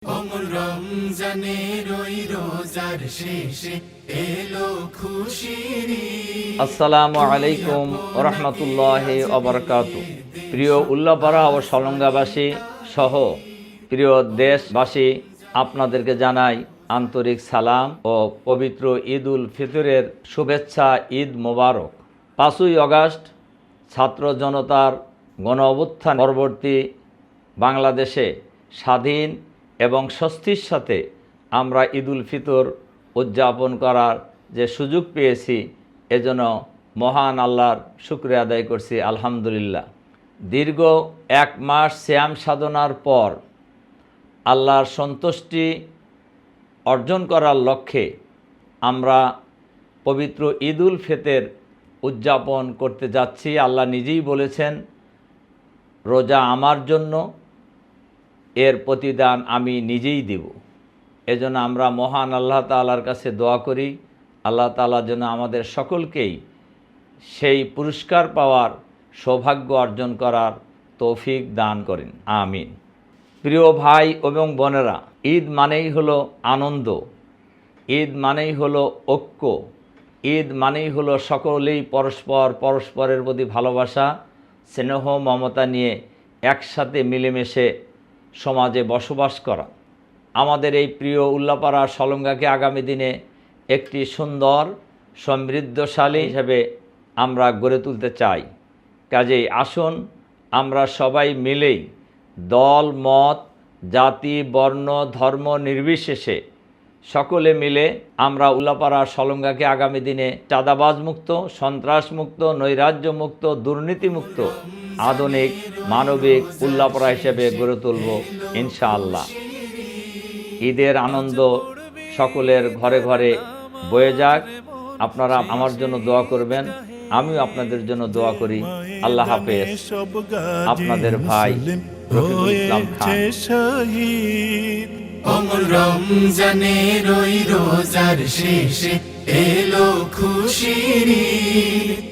অমর রমজানের ওই রোজার শেষে এলো খুশির ঈদ। আসসালামু আলাইকুম ওয়া রাহমাতুল্লাহি ওয়া বারাকাতুহু। প্রিয় উল্লাপাড়া ও সলঙ্গাবাসী সহ প্রিয় দেশবাসী, আপনাদেরকে জানাই আন্তরিক সালাম ও পবিত্র ঈদ উল ফিতরের শুভেচ্ছা। ঈদ মোবারক। 5ই আগস্ট ছাত্র জনতার গণ অভ্যুত্থান পরবর্তী বাংলাদেশে স্বাধীন এবং স্বস্তির সাথে আমরা ঈদ উল ফিতর উদযাপন করার যে সুযোগ পেয়েছি, এজন্য মহান আল্লাহর শুকরিয়া আদায় করছি, আলহামদুলিল্লাহ। দীর্ঘ 1 মাস সিয়াম সাধনার পর আল্লাহর সন্তুষ্টি অর্জন করার লক্ষ্যে আমরা পবিত্র ঈদ উল ফিতর উদযাপন করতে যাচ্ছি। আল্লাহ নিজেই বলেছেন, রোজা আমার জন্য, এর প্রতিদান আমি নিজেই দেব। এজন্য আমরা মহান আল্লাহ তাআলার কাছে দোয়া করি, আল্লাহ তাআলা যেন আমাদের সকলকেই সেই পুরস্কার পাওয়ার সৌভাগ্য অর্জন করার তৌফিক দান করেন, আমিন। প্রিয় ভাই এবং বোনেরা, ঈদ মানেই হলো আনন্দ, ঈদ মানেই হলো ঐক্য, ঈদ মানেই হলো সকলেই পরস্পরের প্রতি ভালোবাসা, স্নেহ, মমতা নিয়ে একসাথে মিলেমিশে সমাজে বসবাস করা। আমাদের এই প্রিয় উল্লাপাড়া সলঙ্গাকে আগামী দিনে একটি সুন্দর সমৃদ্ধশালী হিসেবে আমরা গড়ে তুলতে চাই। কাজেই আসুন আমরা সবাই মিলেই দল মত, জাতি, বর্ণ, ধর্ম নির্বিশেষে সকলে মিলে আমরা উল্লাপাড়া সলঙ্গাকে আগামী দিনে চাঁদাবাজ মুক্ত, সন্ত্রাস মুক্ত, নৈরাজ্য মুক্ত, দুর্নীতি মুক্ত, আধুনিক মানবিক উল্লাপাড়া হিসেবে গড়ে তুলব ইনশাআল্লাহ। ঈদের আনন্দ সকলের ঘরে ঘরে বয়ে যাক। আপনারা আমার জন্য দোয়া করবেন, আমিও আপনাদের জন্য দোয়া করি। আল্লাহ হাফেজ। আপনাদের ভাই রফিকুল ইসলাম খান। অমর রমজানের ওই রোজার শেষে এলো খুশির ঈদ।